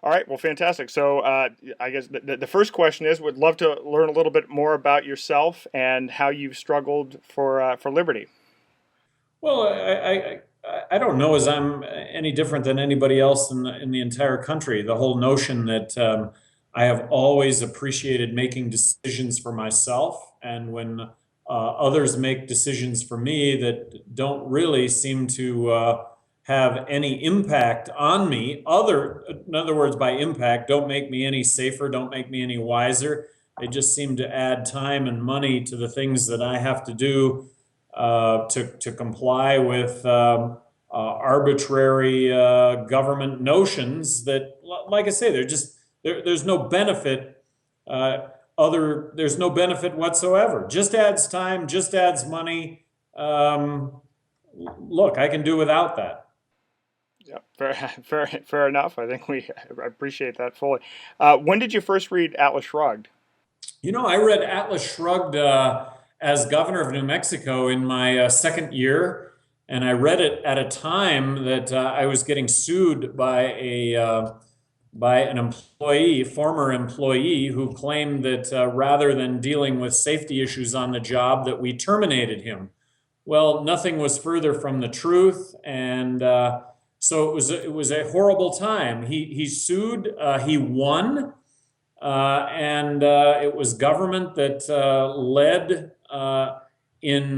All right, well, fantastic. So, I guess the first question is, would love to learn a little bit more about yourself and how you've struggled for liberty. Well, I don't know as I'm any different than anybody else in the entire country. The whole notion that I have always appreciated making decisions for myself, and when others make decisions for me that don't really seem to have any impact on me, in other words, by impact, don't make me any safer, don't make me any wiser. They just seem to add time and money to the things that I have to do to comply with arbitrary government notions that, like I say, there's no benefit there's no benefit whatsoever. Just adds time, just adds money. Look, I can do without that. Yeah, fair, fair enough. I think I appreciate that fully. When did you first read Atlas Shrugged? You know, I read Atlas Shrugged as governor of New Mexico in my second year, and I read it at a time that I was getting sued by an employee, former employee, who claimed that rather than dealing with safety issues on the job, that we terminated him. Well, nothing was further from the truth, and so it was a horrible time. He sued, he won. And it was government that led in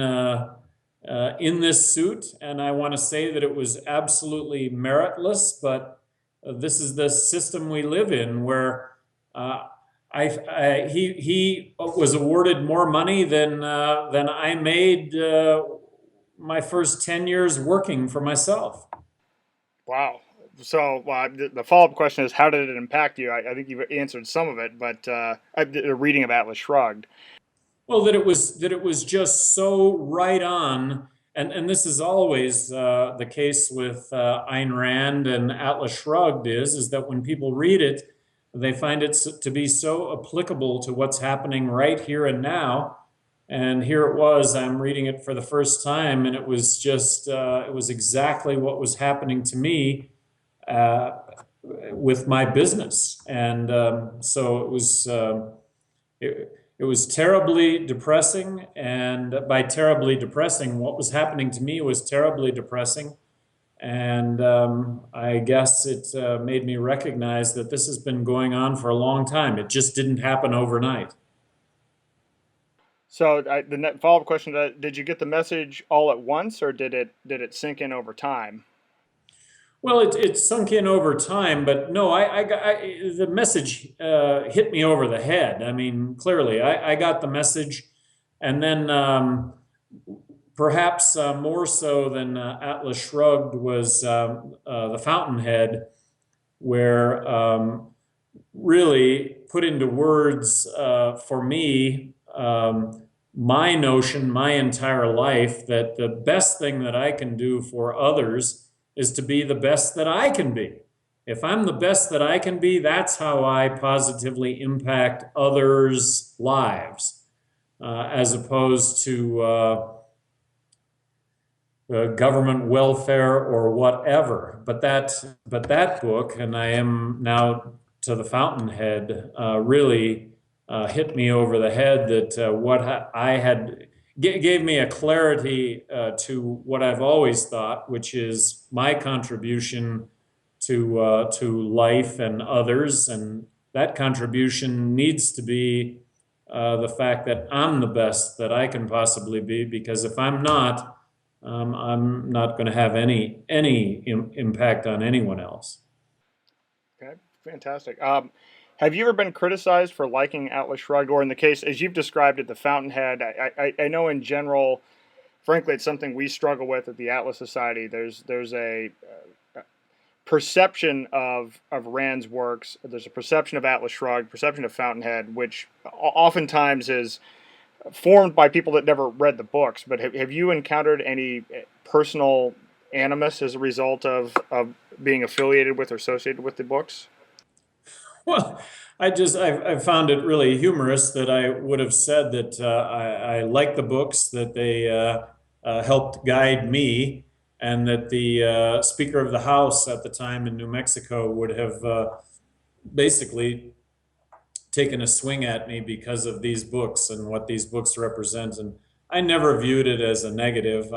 this suit, and I want to say that it was absolutely meritless. But this is the system we live in, where he was awarded more money than I made my first 10 years working for myself. Wow. So, the follow-up question is, how did it impact you? I think you've answered some of it, but the reading of Atlas Shrugged. Well, that it was just so right on, and this is always the case with Ayn Rand and Atlas Shrugged is that when people read it, they find it to be so applicable to what's happening right here and now. And here it was, I'm reading it for the first time, and it was just it was exactly what was happening to me uh, with my business, and so it was terribly depressing. And by terribly depressing, what was happening to me was terribly depressing. And I guess it made me recognize that this has been going on for a long time. It just didn't happen overnight. So, the follow-up question: did you get the message all at once, or did it sink in over time? Well, it sunk in over time, but no, the message hit me over the head. I mean, clearly, I got the message, and then perhaps more so than Atlas Shrugged was the Fountainhead, where really put into words for me my notion, my entire life, that the best thing that I can do for others is to be the best that I can be. If I'm the best that I can be, that's how I positively impact others' lives, as opposed to government welfare or whatever. But that book, and I am now to the Fountainhead, really hit me over the head. That what I had gave me a clarity to what I've always thought, which is my contribution to life and others, and that contribution needs to be the fact that I'm the best that I can possibly be. Because if I'm not, I'm not going to have any impact on anyone else. Okay, fantastic. Have you ever been criticized for liking Atlas Shrugged, or in the case as you've described it, the Fountainhead? I know in general, frankly, it's something we struggle with at the Atlas Society. There's a perception of Rand's works. There's a perception of Atlas Shrugged, perception of Fountainhead, which oftentimes is formed by people that never read the books. But have you encountered any personal animus as a result of being affiliated with or associated with the books? Well, I found it really humorous that I would have said that I like the books, that they helped guide me, and that the Speaker of the House at the time in New Mexico would have basically taken a swing at me because of these books and what these books represent. And I never viewed it as a negative.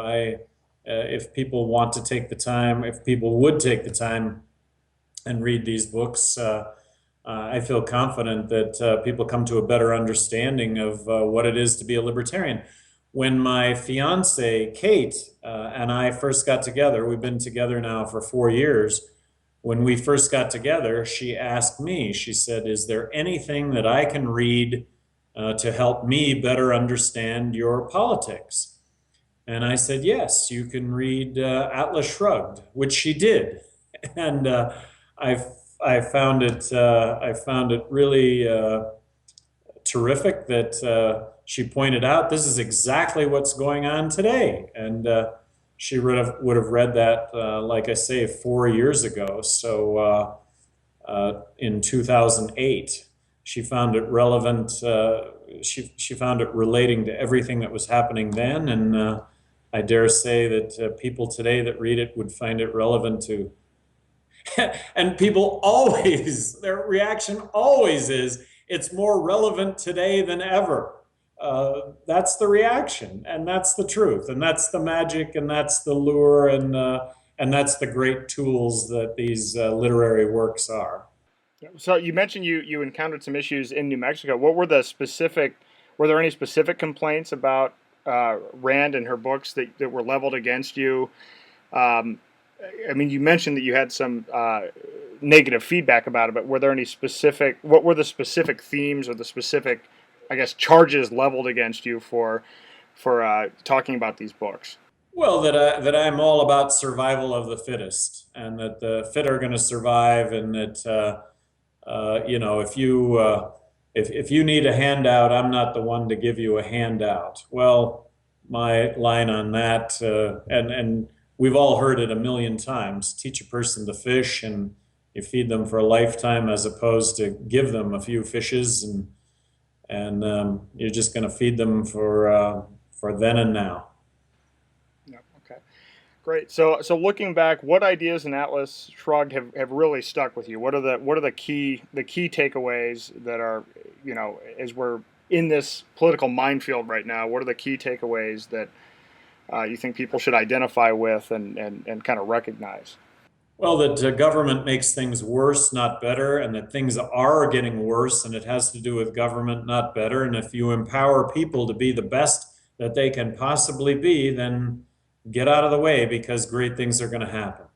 If people want to take the time, if people would take the time and read these books, I feel confident that people come to a better understanding of what it is to be a libertarian. When my fiance, Kate, and I first got together, we've been together now for 4 years. When we first got together, she asked me, she said, is there anything that I can read to help me better understand your politics? And I said, yes, you can read Atlas Shrugged, which she did. And I found it really terrific that she pointed out this is exactly what's going on today. And she would have read that, like I say, 4 years ago. So in 2008, she found it relevant. She found it relating to everything that was happening then. And I dare say that people today that read it would find it relevant to. And people always, their reaction always is, it's more relevant today than ever. That's the reaction, and that's the truth, and that's the magic, and that's the lure, and that's the great tools that these literary works are. So you mentioned you encountered some issues in New Mexico. What were were there any specific complaints about Rand and her books that were leveled against you? I mean, you mentioned that you had some negative feedback about it, but were there any what were the specific themes or the specific, I guess, charges leveled against you for talking about these books? Well, that I'm all about survival of the fittest, and that the fit are going to survive, and that if you need a handout, I'm not the one to give you a handout. Well, my line on that, and we've all heard it a million times: teach a person to fish, and you feed them for a lifetime, as opposed to give them a few fishes, and you're just going to feed them for then and now. Yeah. Okay. Great. So looking back, what ideas in Atlas Shrugged have really stuck with you? What are the key takeaways that are, as we're in this political minefield right now? What are the key takeaways that you think people should identify with and kind of recognize? Well, that government makes things worse, not better, and that things are getting worse, and it has to do with government, not better. And if you empower people to be the best that they can possibly be, then get out of the way, because great things are going to happen.